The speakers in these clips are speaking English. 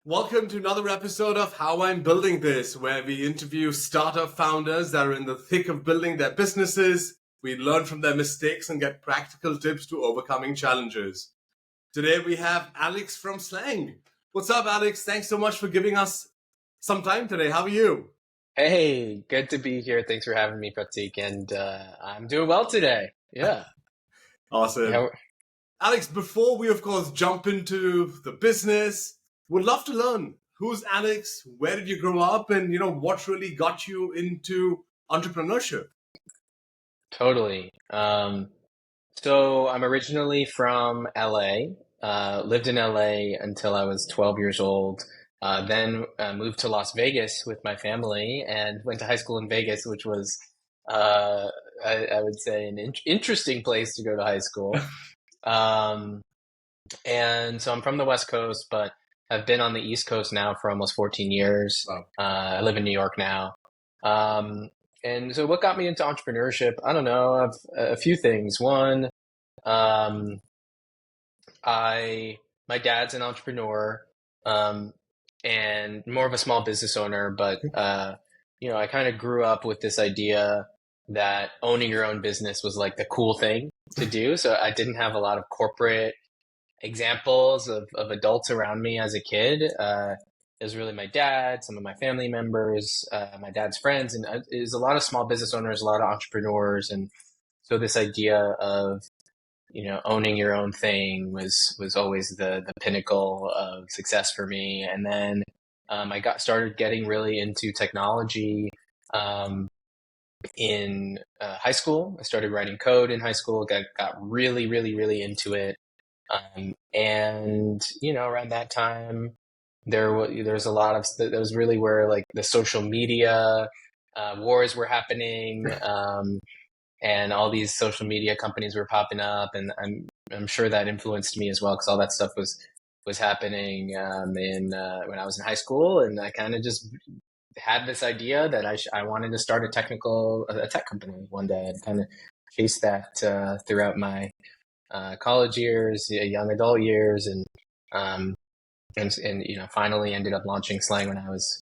Welcome to another episode of How I'm Building This, where we interview startup founders that are in the thick of building their businesses. We learn from their mistakes and get practical tips to overcoming challenges. Today we have Alex from Slang. What's up, Alex? Thanks so much for giving us some time today. How are you? Hey, good to be here. Thanks for having me, Prateek. And I'm doing well today. Yeah. Awesome. How, Alex, before we, of course, jump into the business, would love to learn who's Alex, where did you grow up, and, what really got you into entrepreneurship? totally. So I'm originally from LA, lived in LA until I was 12 years old. Then moved to Las Vegas with my family and went to high school in Vegas, which was, I would say, an interesting place to go to high school. Um, and so I'm from the West Coast, but I've been on the East Coast now for almost 14 years. Wow. I live in New York now. Um, and so what got me into entrepreneurship? I don't know, a few things. One, um, my dad's an entrepreneur, um, and more of a small business owner, but I kind of grew up with this idea that owning your own business was like the cool thing to do. So I didn't have a lot of corporate examples of adults around me as a kid. It was really my dad, some of my family members, my dad's friends, and it was a lot of small business owners, a lot of entrepreneurs. And so this idea of, owning your own thing was always the pinnacle of success for me. And then I started getting really into technology in high school. I started writing code in high school, got really, really, really into it. Around that time, there was a lot of that was really where like the social media wars were happening, and all these social media companies were popping up, and I'm sure that influenced me as well because all that stuff was happening in when I was in high school, and I kind of just had this idea that I wanted to start a tech company one day, and kind of chased that throughout my college years, young adult years, and finally ended up launching Slang when I was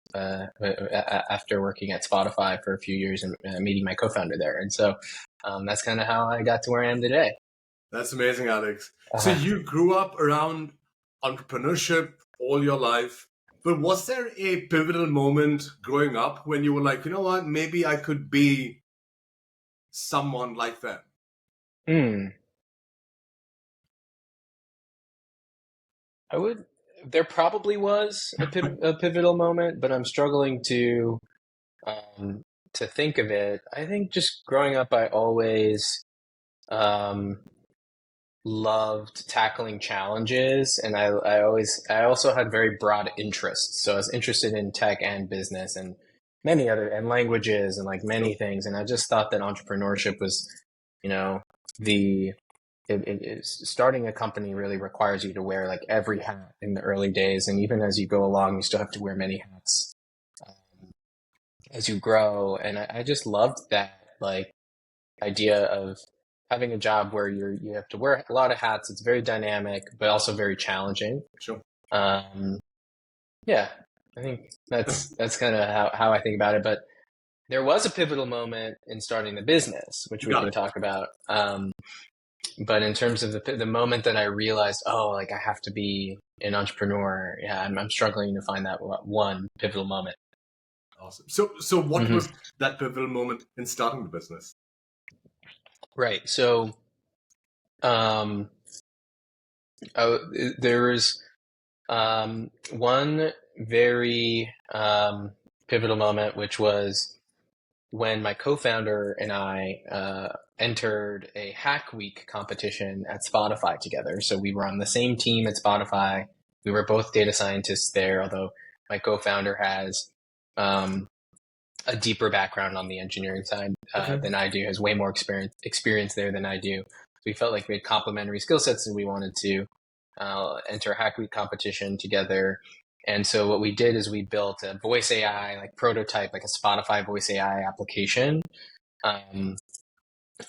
after working at Spotify for a few years and meeting my co-founder there. And so that's kind of how I got to where I am today. That's amazing, Alex. So you grew up around entrepreneurship all your life, but was there a pivotal moment growing up when you were like, you know what, maybe I could be someone like that? There probably was a pivotal moment, but I'm struggling to think of it. I think just growing up, I always um, loved tackling challenges, and I also had very broad interests. So I was interested in tech and business and many other and languages and like many things. And I just thought that entrepreneurship was, the starting a company really requires you to wear like every hat in the early days, and even as you go along, you still have to wear many hats as you grow. And I just loved that like idea of having a job where you have to wear a lot of hats. It's very dynamic, but also very challenging. Sure. Yeah, I think that's kind of how I think about it. But there was a pivotal moment in starting the business, which we can talk about. But in terms of the moment that I realized, like I have to be an entrepreneur, yeah, I'm struggling to find that one pivotal moment. Awesome. So what was that pivotal moment in starting the business? Right. So, there was one very pivotal moment, which was when my co-founder and I entered a Hack Week competition at Spotify together. So we were on the same team at Spotify. We were both data scientists there, although my co-founder has a deeper background on the engineering side than I do, has way more experience there than I do. So we felt like we had complementary skill sets, and we wanted to enter a Hack Week competition together. And so what we did is we built a voice AI, like prototype, like a Spotify voice AI application.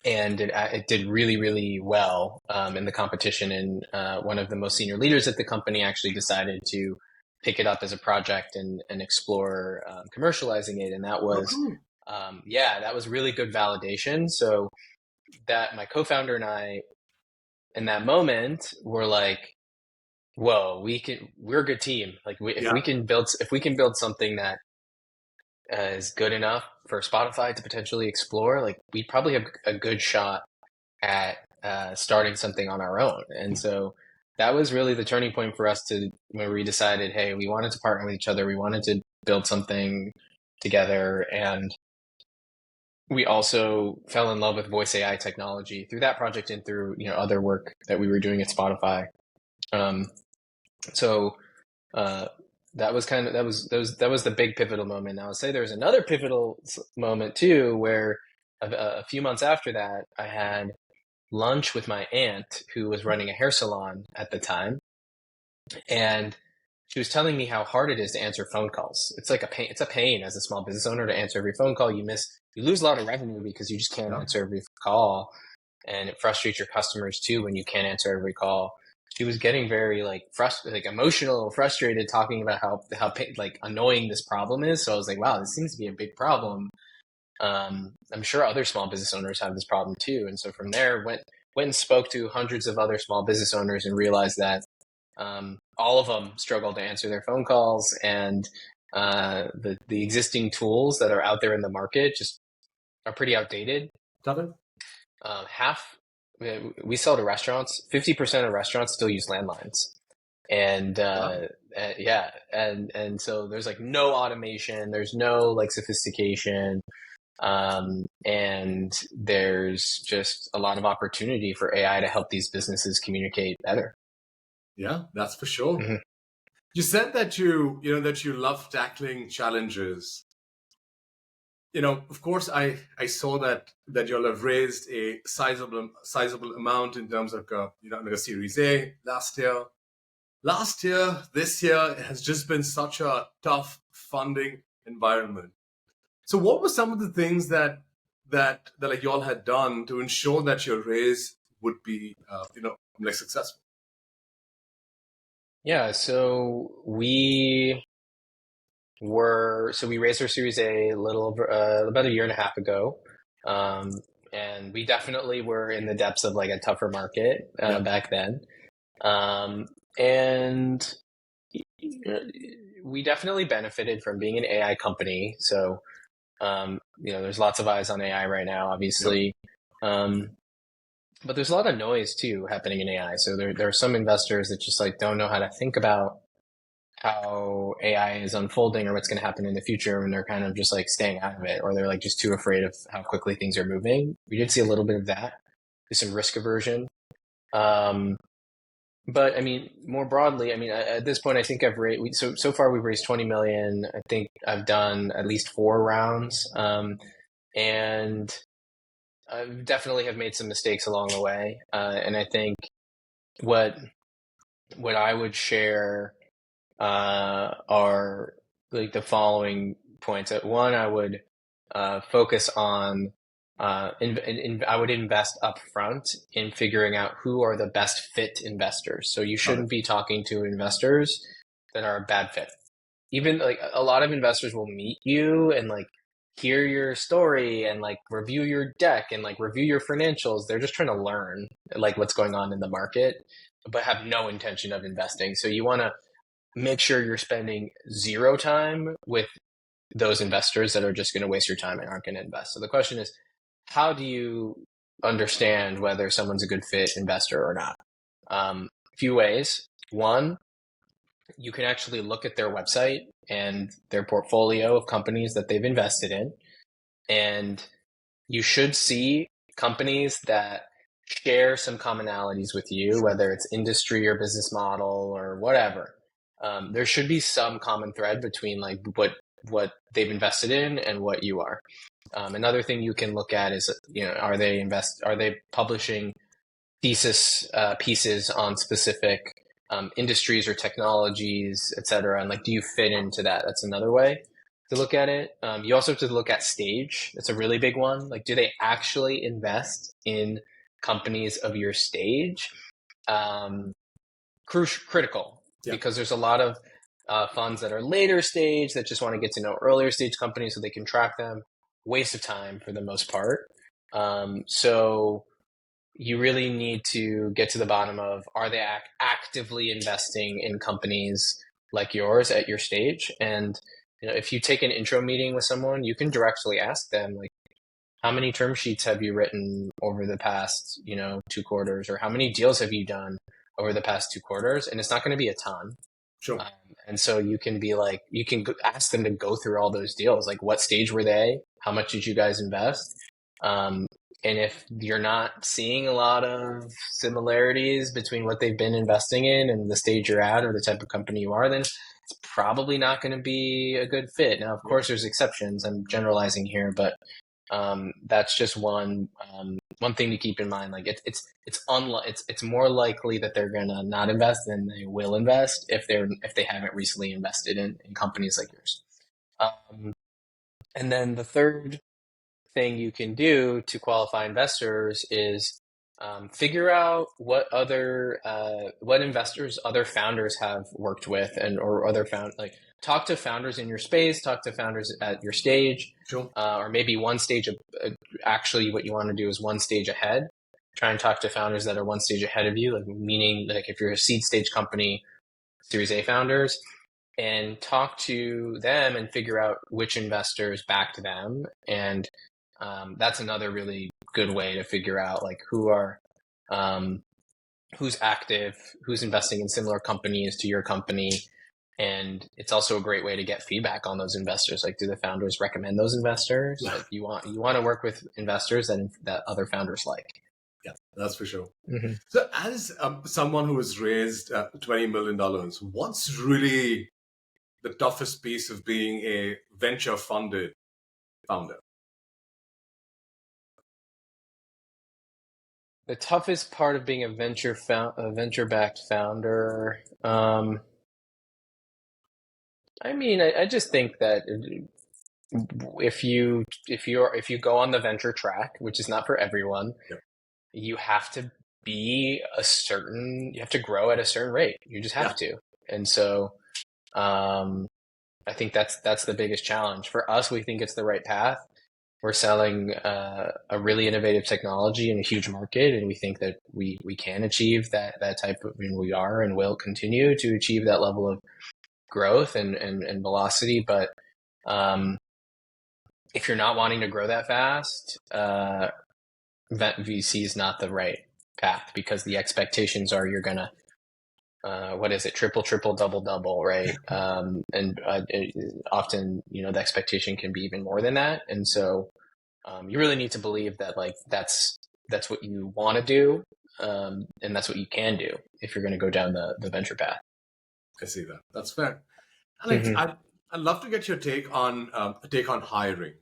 And it did really, really well in the competition. And one of the most senior leaders at the company actually decided to pick it up as a project and explore commercializing it. And that was, that was really good validation. So that my co-founder and I, in that moment, were like, whoa, we're a good team. Like if we can build something that is good enough for Spotify to potentially explore, like we probably have a good shot at starting something on our own. And so that was really the turning point for us when we decided, hey, we wanted to partner with each other. We wanted to build something together. And we also fell in love with voice AI technology through that project and through, other work that we were doing at Spotify. So that was the big pivotal moment. I would say there's another pivotal moment too, where a few months after that, I had lunch with my aunt who was running a hair salon at the time. And she was telling me how hard it is to answer phone calls. It's like a pain. It's a pain as a small business owner to answer every phone call. You lose a lot of revenue because you just can't answer every call. And it frustrates your customers too when you can't answer every call. She was getting very emotional, frustrated, talking about how annoying this problem is. So I was like, wow, this seems to be a big problem. I'm sure other small business owners have this problem too. And so from there, went and spoke to hundreds of other small business owners and realized that all of them struggle to answer their phone calls, and the existing tools that are out there in the market just are pretty outdated. We sell to restaurants. 50% of restaurants still use landlines. And and so there's like no automation, there's no sophistication, and there's just a lot of opportunity for AI to help these businesses communicate better. Yeah, that's for sure. Mm-hmm. You said that you love tackling challenges. Of course, I saw that you'll have raised a sizable amount in terms of a Series A last year. This year has just been such a tough funding environment. So, what were some of the things that y'all had done to ensure that your raise would be successful? Yeah, so we raised our Series A a little over about a year and a half ago, and we definitely were in the depths of a tougher market back then, and we definitely benefited from being an AI company. So there's lots of eyes on AI right now, obviously, but there's a lot of noise too happening in AI. So there are some investors that just don't know how to think about how AI is unfolding or what's going to happen in the future, and they're kind of just staying out of it, or they're just too afraid of how quickly things are moving. We did see a little bit of that. There's some risk aversion. But I mean, more broadly, at this point, I think I've raised, so far we've raised 20 million. I think I've done at least 4 rounds. And I definitely have made some mistakes along the way. And I think what I would share are the following points. One, I would focus on I would invest upfront in figuring out who are the best fit investors. So you shouldn't be talking to investors that are a bad fit. Even a lot of investors will meet you and hear your story and review your deck and review your financials. They're just trying to learn what's going on in the market, but have no intention of investing. So you want to make sure you're spending 0 time with those investors that are just going to waste your time and aren't going to invest. So the question is, how do you understand whether someone's a good fit investor or not? A few ways. One, you can actually look at their website and their portfolio of companies that they've invested in. And you should see companies that share some commonalities with you, whether it's industry or business model or whatever. There should be some common thread between what they've invested in and what you are. Another thing you can look at is, are they publishing thesis pieces on specific industries or technologies, et cetera, and do you fit into that? That's another way to look at it. You also have to look at stage. That's a really big one. Do they actually invest in companies of your stage? Critical, because there's a lot of funds that are later stage that just want to get to know earlier stage companies so they can track them. Waste of time for the most part. So you really need to get to the bottom of, are they actively investing in companies like yours at your stage? And if you take an intro meeting with someone, you can directly ask them, like, how many term sheets have you written over the past 2 quarters, or how many deals have you done over the past 2 quarters? And it's not going to be a ton. Sure. And so you can be like, you can ask them to go through all those deals. Like, what stage were they? How much did you guys invest? And if you're not seeing a lot of similarities between what they've been investing in and the stage you're at or the type of company you are, then it's probably not going to be a good fit. Now, of course, there's exceptions. I'm generalizing here, but that's just one thing to keep in mind. Like, it's more likely that they're gonna not invest than they will invest if they haven't recently invested in companies like yours. And then the third thing you can do to qualify investors is figure out what investors other founders have worked with, or talk to founders in your space, talk to founders at your stage. Sure. Or maybe one stage of, actually what you want to do is one stage ahead. Try and talk to founders that are one stage ahead of you, like, meaning, like, if you're a seed stage company, Series A founders, and talk to them and figure out which investors backed them. And that's another really good way to figure out, like, who's active, who's investing in similar companies to your company. And it's also a great way to get feedback on those investors. Like, do the founders recommend those investors? Yeah. Like, you want to work with investors that other founders like. Yeah, that's for sure. Mm-hmm. So as someone who has raised $20 million, what's really the toughest piece of being a venture funded founder? The toughest part of being a venture-backed founder, I just think that if you go on the venture track, which is not for everyone, Yep. you have to grow at a certain rate. You just have to. And so, I think that's the biggest challenge for us. We think it's the right path. We're selling a really innovative technology in a huge market, and we think that we can achieve that type of, we are and will continue to achieve that level of growth and velocity. But if you're not wanting to grow that fast, VC is not the right path, because the expectations are you're gonna triple, double, right? And often, the expectation can be even more than that. And so you really need to believe that, like, that's what you want to do, and that's what you can do if you're going to go down the venture path. I see that. That's fair. Alex, I'd love to get your take on hiring.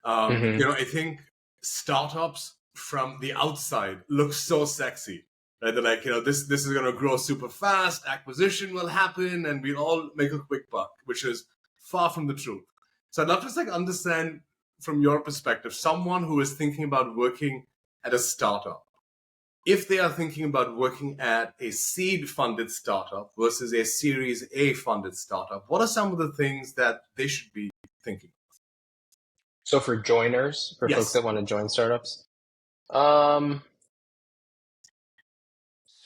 I think startups from the outside look so sexy. Right? They're like, this is going to grow super fast, acquisition will happen, and we'll all make a quick buck, which is far from the truth. So I'd love to understand from your perspective, someone who is thinking about working at a startup, if they are thinking about working at a seed-funded startup versus a Series A funded startup, what are some of the things that they should be thinking of? So for joiners, for folks that want to join startups,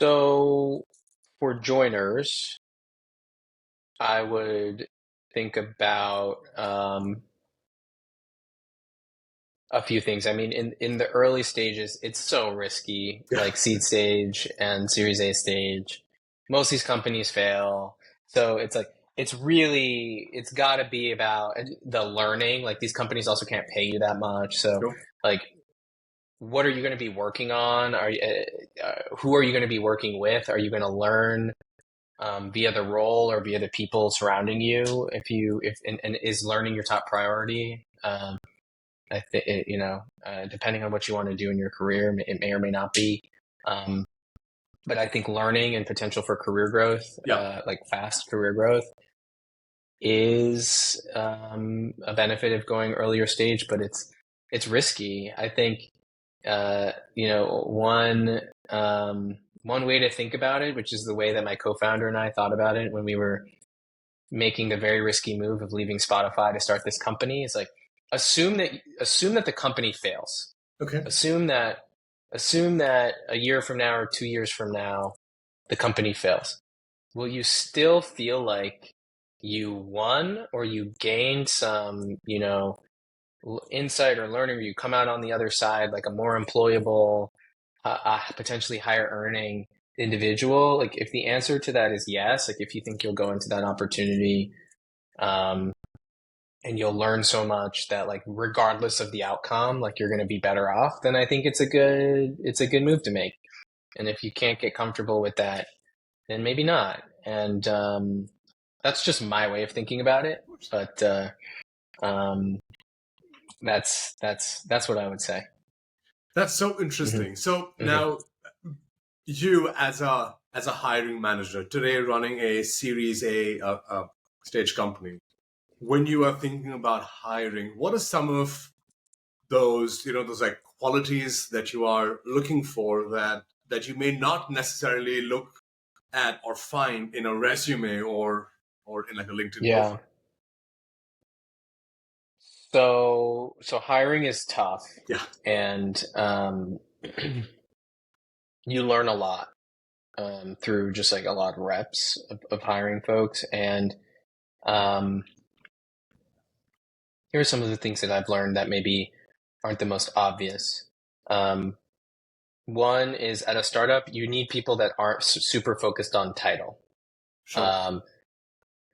so for joiners, I would think about a few things. I mean, in the early stages, it's so risky, like seed stage and Series A stage. Most of these companies fail. So it's like, it's got to be about the learning. Like, these companies also can't pay you that much. So like, what are you going to be working on? Who are you going to be working with? Are you going to learn via the role or via the people surrounding you? And is learning your top priority? I think, depending on what you want to do in your career, it may or may not be. But I think learning and potential for career growth, like fast career growth, is a benefit of going earlier stage, but it's risky. I think, one way to think about it, which is the way that my co-founder and I thought about it when we were making the very risky move of leaving Spotify to start this company is like assume that the company fails. Okay. Assume that a year from now or 2 years from now the company fails. Will you still feel like you won or you gained some, insight or learning, or you come out on the other side like a more employable, potentially higher earning individual? Like if the answer to that is yes, like if you think you'll go into that opportunity, um, and you'll learn so much that like regardless of the outcome, like you're going to be better off, then I think it's a good move to make. And if you can't get comfortable with that, then maybe not. And that's just my way of thinking about it. But um, that's what I would say. That's so interesting. Mm-hmm. So Mm-hmm. now you as a hiring manager today running a Series A stage company, when you are thinking about hiring, what are some of those like qualities that you are looking for that you may not necessarily look at or find in a resume or in like a LinkedIn Yeah. profile? So hiring is tough, Yeah, and you learn a lot through just like a lot of reps of hiring folks. And um, here are some of the things that I've learned that maybe aren't the most obvious. Um, One is at a startup, you need people that aren't super focused on title. sure. Um,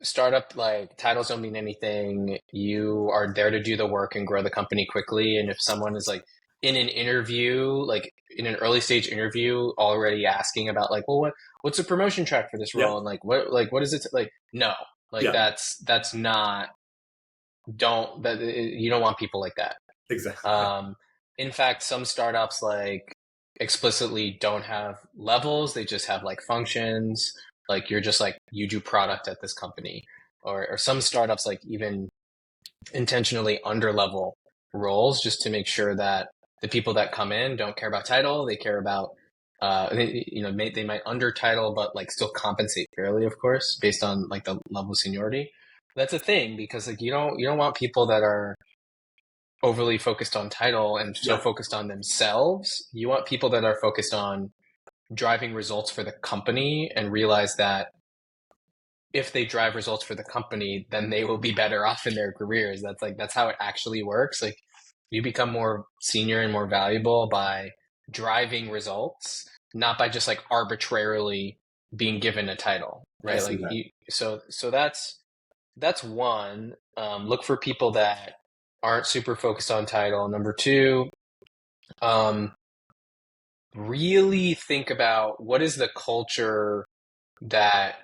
Startup, like titles don't mean anything. You are there to do the work and grow the company quickly. And if someone is like in an interview, like in an early stage interview, already asking about like, well, what's the promotion track for this Yeah, role? And what is it like? No, like yeah, that's not, don't, that you don't want people like that. exactly. Um, in fact, some startups like explicitly don't have levels. They just have like functions. Like you're just like, you do product at this company. Or some startups like even intentionally underlevel roles just to make sure that the people that come in don't care about title. They care about, they might under title, but like still compensate fairly, of course, based on like the level of seniority. That's a thing because like you don't want people that are overly focused on title and so Yeah, focused on themselves. You want people that are focused on driving results for the company and realize that if they drive results for the company, then they will be better off in their careers. That's how it actually works. Like you become more senior and more valuable by driving results, not by just like arbitrarily being given a title, I right? see Like that. so that's one. Look for people that aren't super focused on title. Number two, um, really think about what is the culture that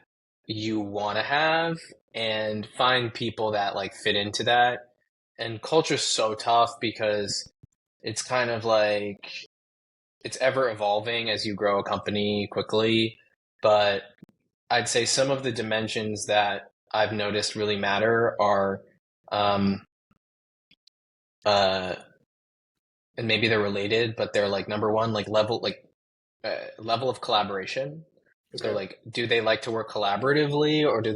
you want to have and find people that like fit into that. And culture's so tough because it's kind of like it's ever evolving as you grow a company quickly. But I'd say some of the dimensions that I've noticed really matter are um, uh, and maybe they're related, but they're like number one, like level of collaboration. So Okay, like, do they like to work collaboratively or do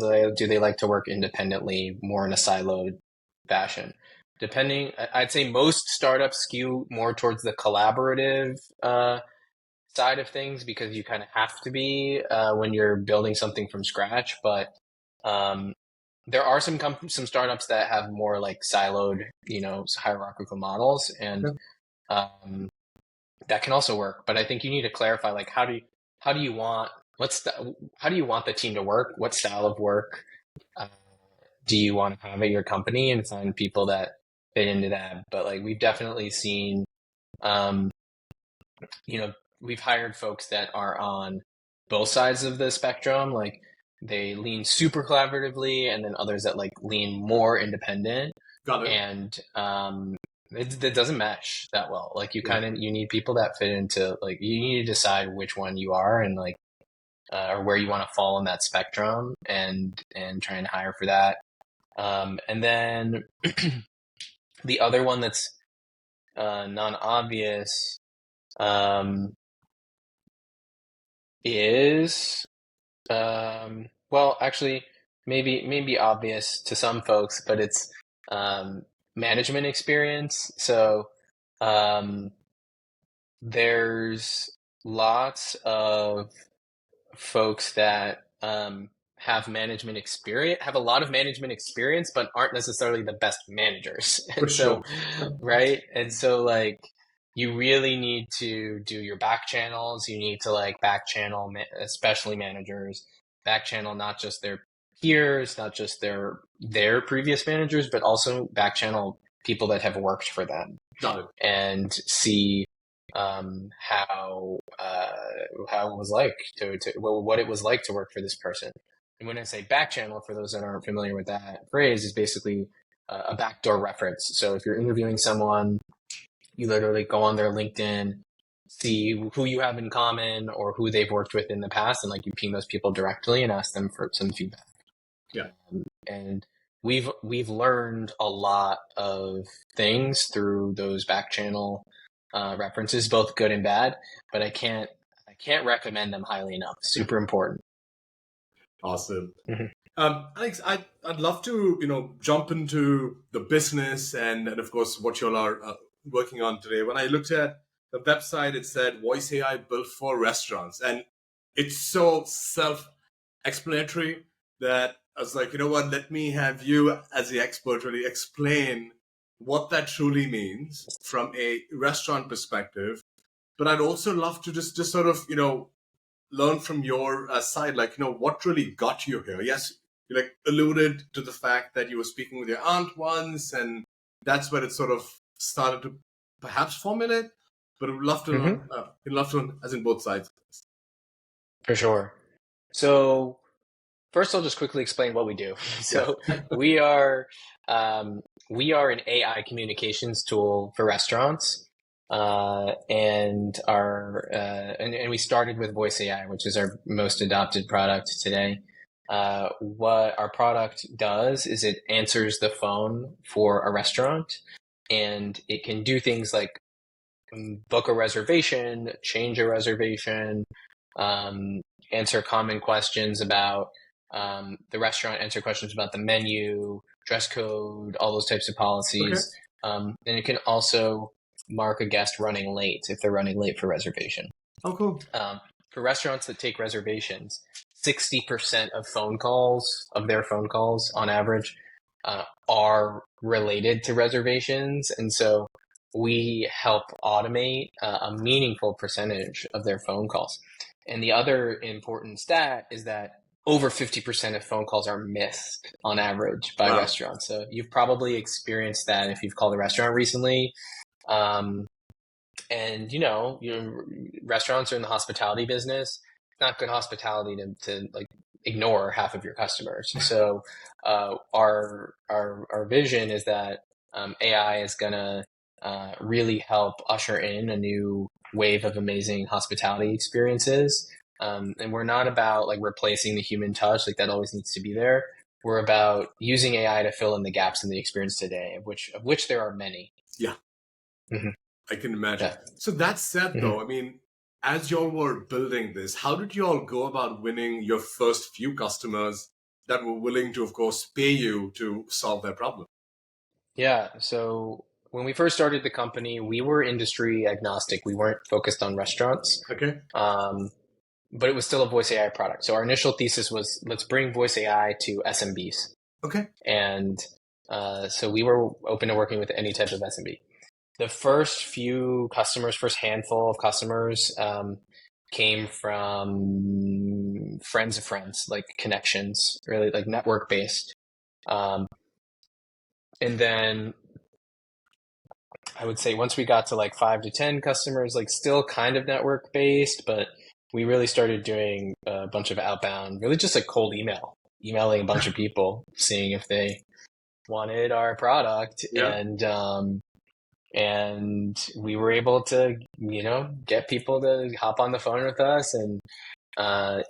they like to work independently, more in a siloed fashion? Depending, I'd say most startups skew more towards the collaborative side of things because you kind of have to be when you're building something from scratch. But um, there are some startups that have more like siloed, hierarchical models, and okay. um, that can also work. But I think you need to clarify like how do you want how do you want the team to work? What style of work uh, do you want to have at your company, and find people that fit into that. But like we've definitely seen, um, you know, we've hired folks that are on both sides of the spectrum. Like they lean super collaboratively, and then others that like lean more independent. Got it. And it doesn't mesh that well. Like Yeah, you need people that fit into like you need to decide which one you are and like or where you want to fall in that spectrum and try and hire for that. And then the other one that's non-obvious um, is well, actually, maybe obvious to some folks, but it's management experience. So um, there's lots of folks that have management experience, have a lot of management experience, but aren't necessarily the best managers. For And so, sure. right? And so, like, you really need to do your back channels. You need to like back channel, especially managers, back channel not just their peers, not just their previous managers, but also back channel people that have worked for them Got it. and see how it was like what it was like to work for this person. And when I say back channel, for those that aren't familiar with that phrase, is basically a backdoor reference. So if you're interviewing someone, you literally go on their LinkedIn, see who you have in common or who they've worked with in the past, and like you ping those people directly and ask them for some feedback. Yeah. And we've learned a lot of things through those back channel references, both good and bad. But I can't recommend them highly enough. Super important. Awesome. Mm-hmm. Alex, I'd love to jump into the business and of course what you all are working on today. When I looked at the website, it said Voice AI built for restaurants, and it's so self-explanatory that I was like, you know what? Let me have you as the expert really explain what that truly means from a restaurant perspective. But I'd also love to just sort of learn from your side, like what really got you here. Yes, you like alluded to the fact that you were speaking with your aunt once, and that's where it sort of started to perhaps formulate. But we'd love to learn, we'd love to learn as in both sides. For sure. So first, I'll just quickly explain what we do. So we are an AI communications tool for restaurants, and we started with Voice AI, which is our most adopted product today. What our product does is it answers the phone for a restaurant, and it can do things like book a reservation, change a reservation, answer common questions about the restaurant, answer questions about the menu, dress code, all those types of policies. And it can also mark a guest running late if they're running late for reservation. Oh, cool. For restaurants that take reservations, 60% of their phone calls on average are related to reservations. And so we help automate a meaningful percentage of their phone calls. And the other important stat is that over 50% of phone calls are missed on average by restaurants. So you've probably experienced that if you've called a restaurant recently. And restaurants are in the hospitality business. It's not good hospitality to like ignore half of your customers. So our vision is that AI is gonna really help usher in a new wave of amazing hospitality experiences. And we're not about like replacing the human touch, like that always needs to be there. We're about using AI to fill in the gaps in the experience today, of which there are many. Yeah. Mm-hmm. I can imagine. Yeah. So that said, though, I mean, as you all were building this, how did you all go about winning your first few customers that were willing to, of course, pay you to solve their problem? Yeah. So when we first started the company, we were industry agnostic. We weren't focused on restaurants. Okay. But it was still a voice AI product. So our initial thesis was, let's bring voice AI to SMBs. Okay. And so we were open to working with any type of SMB. The first handful of customers came from friends of friends, like connections, really like network based. And then I would say once we got to like 5 to 10 customers, like still kind of network based, but we really started doing a bunch of outbound, really just like cold emailing a bunch of people, seeing if they wanted our product. Yeah. And we were able to, get people to hop on the phone with us and buy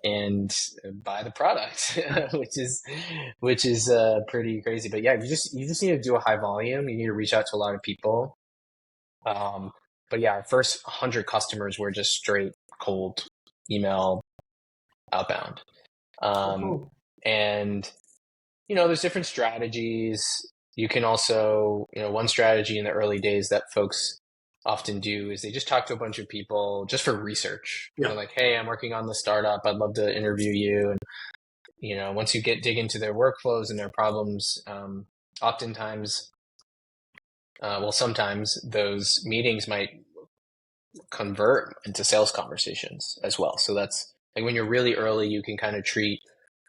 the product, which is pretty crazy. But yeah, you just need to do a high volume. You need to reach out to a lot of people. But yeah, our first 100 customers were just straight cold email outbound. And there's different strategies. You can also, one strategy in the early days that folks often do is they just talk to a bunch of people just for research. Yeah. Like, hey, I'm working on this startup. I'd love to interview you. And, once you dig into their workflows and their problems, oftentimes, sometimes those meetings might convert into sales conversations as well. So that's like when you're really early, you can kind of treat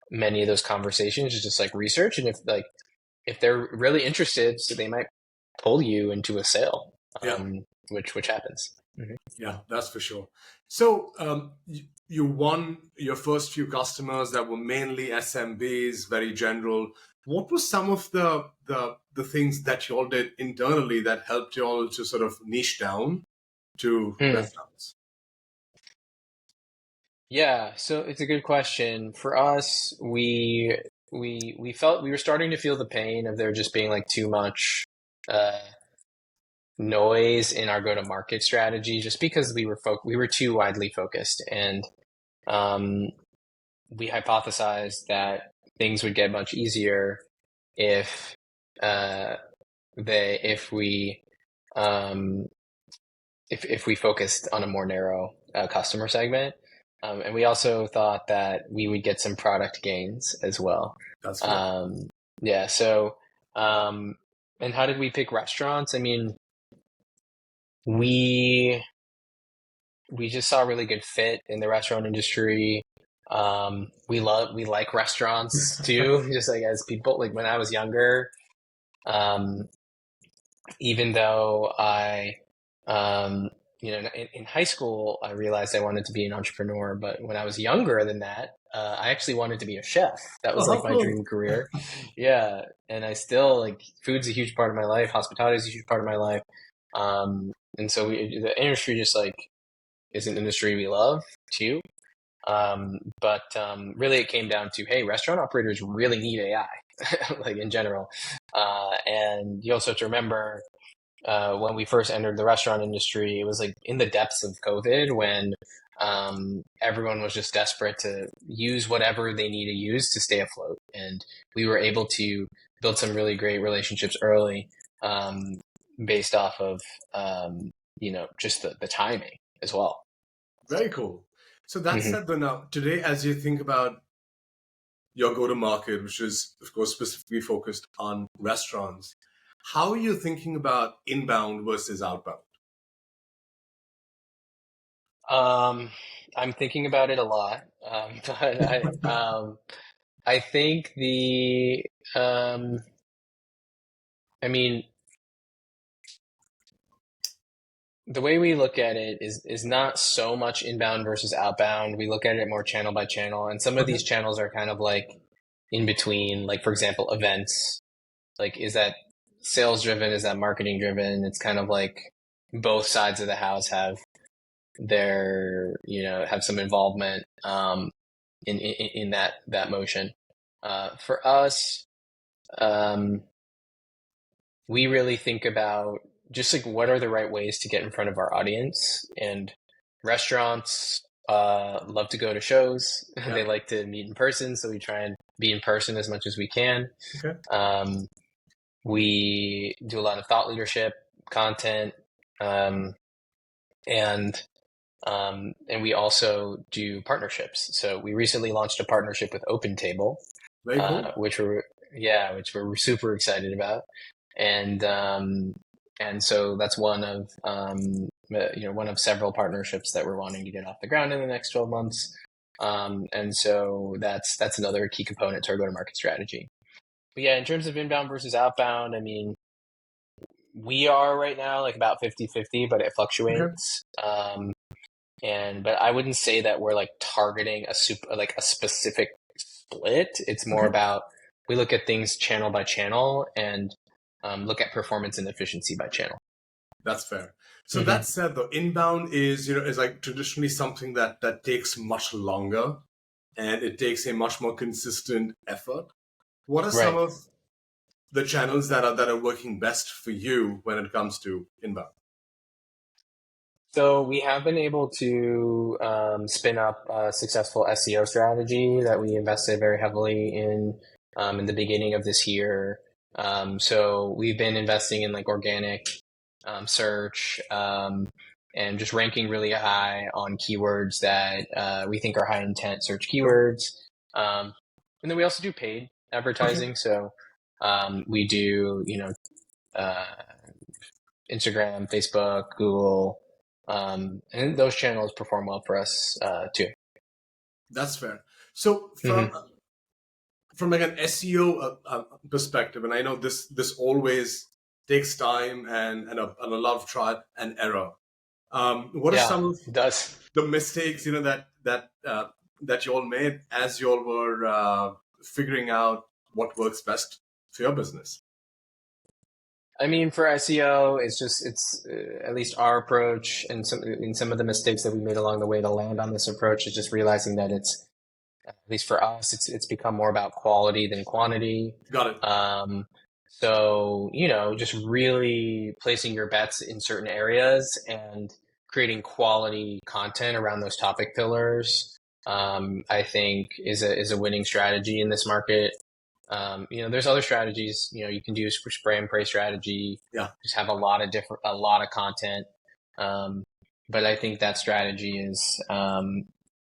many of those conversations as just like research. And if they're really interested, so they might pull you into a sale, which happens. Mm-hmm. Yeah, that's for sure. So you won your first few customers that were mainly SMBs, very general. What were some of the things that you all did internally that helped you all to sort of niche down to restaurants? Yeah, so it's a good question. For us, we felt we were starting to feel the pain of there just being like too much uh, noise in our go-to-market strategy, just because we were too widely focused, and um, we hypothesized that things would get much easier if uh, if we um, if we focused on a more narrow customer segment. And we also thought that we would get some product gains as well. That's good. Yeah. So, and how did we pick restaurants? I mean, we just saw a really good fit in the restaurant industry. We like restaurants too, just like as people. Like when I was younger, um, even though in high school, I realized I wanted to be an entrepreneur, but when I was younger than that, I actually wanted to be a chef. That was like my dream career. Yeah. And I still like food's a huge part of my life. Hospitality is a huge part of my life. And so the industry just like is an industry we love too. But really it came down to, hey, restaurant operators really need AI, like in general. And you also have to remember, when we first entered the restaurant industry, it was like in the depths of COVID when everyone was just desperate to use whatever they need to use to stay afloat. And we were able to build some really great relationships early, based off of, just the timing as well. Very cool. So that said, though, now today, as you think about your go-to-market, which is, of course, specifically focused on restaurants, how are you thinking about inbound versus outbound? I'm thinking about it a lot, but I think I mean, the way we look at it is not so much inbound versus outbound. We look at it more channel by channel, and some of these channels are kind of like in between. Like for example, events. Like, is that sales driven? Is that marketing driven? It's kind of like both sides of the house have have some involvement in that motion. For us, we really think about just like what are the right ways to get in front of our audience. And restaurants love to go to shows. Yeah. They like to meet in person, so we try and be in person as much as we can. Okay. We do a lot of thought leadership content, and we also do partnerships. So we recently launched a partnership with OpenTable, Very cool. which we're super excited about. And so that's one of several partnerships that we're wanting to get off the ground in the next 12 months. And so that's another key component to our go-to-market strategy. But yeah, in terms of inbound versus outbound, I mean, we are right now like about 50-50, but it fluctuates. But I wouldn't say that we're like targeting a specific split. It's more about, we look at things channel by channel and look at performance and efficiency by channel. That's fair. So that said, though, inbound is like traditionally something that takes much longer, and it takes a much more consistent effort. What are some of the channels that are working best for you when it comes to inbound? So we have been able to spin up a successful SEO strategy that we invested very heavily in in the beginning of this year. So we've been investing in like organic search and just ranking really high on keywords that we think are high intent search keywords. And then we also do paid advertising. Okay. So we do, uh, Instagram, Facebook, Google, and those channels perform well for us too. That's fair. So Mm-hmm. from like an SEO perspective, and I know this always takes time and a lot of trial and error. What are Yeah, some of it does. the mistakes that you all made as you all were figuring out what works best for your business? I mean, for SEO, it's at least our approach, and some of the mistakes that we made along the way to land on this approach is just realizing that it's, at least for us, it's become more about quality than quantity. Got it. So, just really placing your bets in certain areas and creating quality content around those topic pillars, I think is a winning strategy in this market. There's other strategies, you can do a spray and pray strategy, Yeah. just have a lot of content. But I think that strategy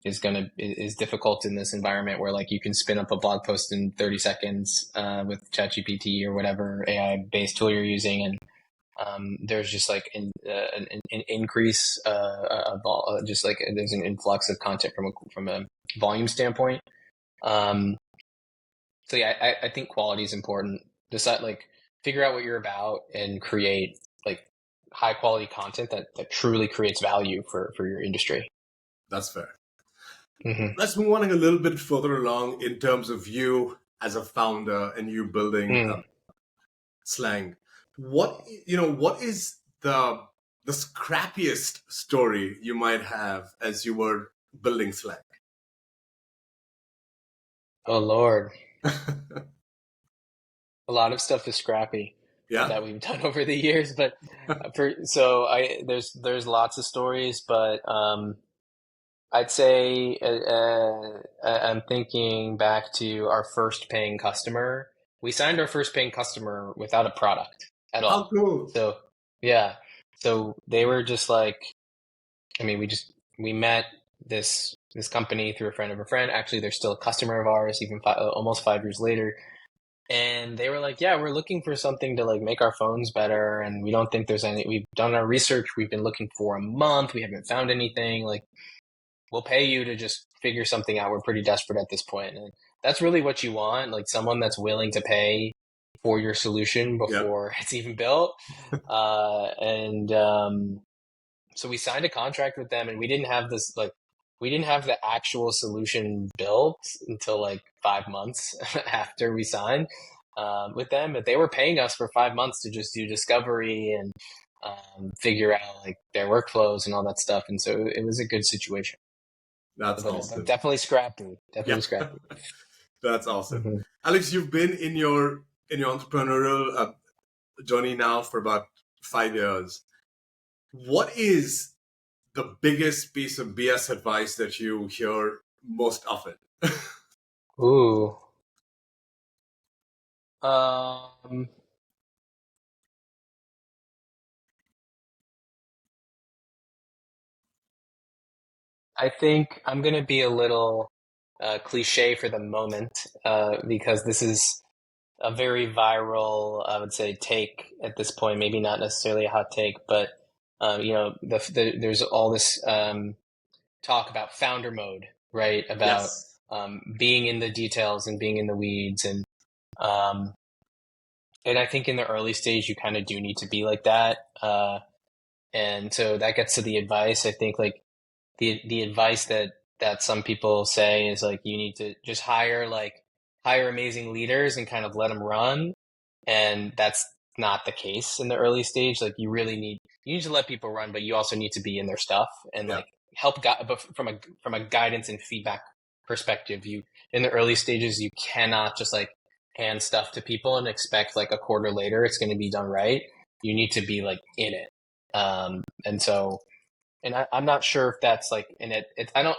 is difficult in this environment where like you can spin up a blog post in 30 seconds with ChatGPT or whatever AI based tool you're using, and there's just like an increase just like there's an influx of content from a volume standpoint. So yeah, I think quality is important. Decide like figure out what you're about and create like high quality content that truly creates value for your industry. That's fair. Mm-hmm. Let's move on a little bit further along in terms of you as a founder and you building Slang. What is the scrappiest story you might have as you were building Slang? Oh Lord, a lot of stuff is scrappy Yeah. that we've done over the years, but there's lots of stories, but I'd say I'm thinking back to our first paying customer. We signed our first paying customer without a product at How all. cool. So yeah, so they were just like, I mean, we met this company through a friend of a friend. Actually, they're still a customer of ours, even almost 5 years later. And they were like, yeah, we're looking for something to like make our phones better. And we don't think there's any, we've done our research. We've been looking for a month. We haven't found anything. Like, we'll pay you to just figure something out. We're pretty desperate at this point. And that's really what you want. Like someone that's willing to pay for your solution before it's even built. So we signed a contract with them and we didn't have the actual solution built until like 5 months after we signed with them. But they were paying us for 5 months to just do discovery and figure out like their workflows and all that stuff. And so it was a good situation. That's awesome. Definitely scrappy. Scrappy. That's awesome. Mm-hmm. Alex, you've been in your entrepreneurial journey now for about 5 years. What is the biggest piece of BS advice that you hear most often? Ooh. I think I'm going to be a little cliche for the moment because this is a very viral, I would say, take at this point. Maybe not necessarily a hot take, but there's all this talk about founder mode, right? About Yes. being in the details and being in the weeds, um, and I think in the early stage you kind of do need to be like that. And so that gets to the advice. I think like the advice that some people say is like you need to just hire amazing leaders and kind of let them run, and that's not the case in the early stage. Like you need to let people run, but you also need to be in their stuff and like help guide. But from a guidance and feedback perspective, you in the early stages you cannot just like hand stuff to people and expect like a quarter later it's going to be done right. You need to be like in it, and so. And I'm not sure if that's like, and I don't,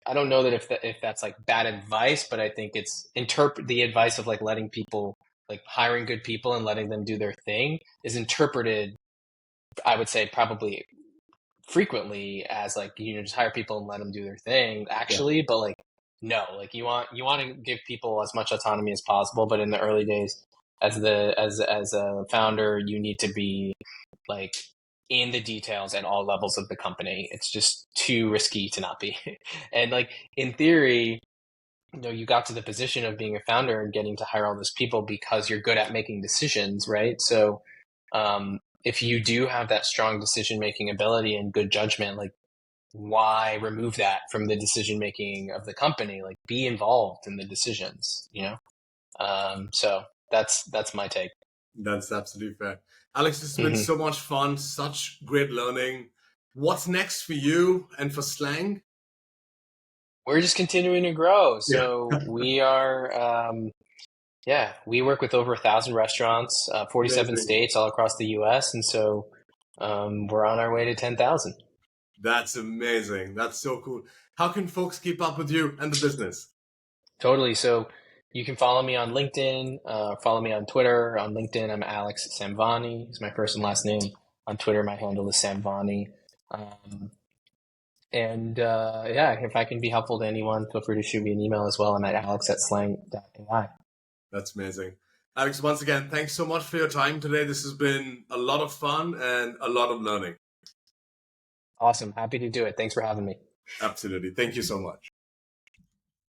I don't know that if that's like bad advice, but I think it's interpret the advice of like letting people, like hiring good people and letting them do their thing is interpreted, I would say probably frequently as like, just hire people and let them do their thing Yeah. actually, but like no, like you want to give people as much autonomy as possible, but in the early days as a founder, you need to be like in the details at all levels of the company. It's just too risky to not be. And like in theory, you got to the position of being a founder and getting to hire all those people because you're good at making decisions, right? So if you do have that strong decision making ability and good judgment, like why remove that from the decision making of the company? Like be involved in the decisions, so that's my take. That's absolutely fair. Alex, this has been Hmm. so much fun, such great learning. What's next for you and for Slang? We're just continuing to grow. Yeah. So we are, yeah, we work with over 1,000 restaurants, 47 Amazing. states all across the U.S. And so we're on our way to 10,000. That's amazing. That's so cool. How can folks keep up with you and the business? Totally. So you can follow me on LinkedIn, follow me on Twitter. On LinkedIn, I'm Alex Sambvani. It's my first and last name. On Twitter, my handle is Sambvani. Um, and yeah, if I can be helpful to anyone, feel free to shoot me an email as well. I'm at alex@slang.ai. That's amazing. Alex, once again, thanks so much for your time today. This has been a lot of fun and a lot of learning. Awesome. Happy to do it. Thanks for having me. Absolutely. Thank you so much.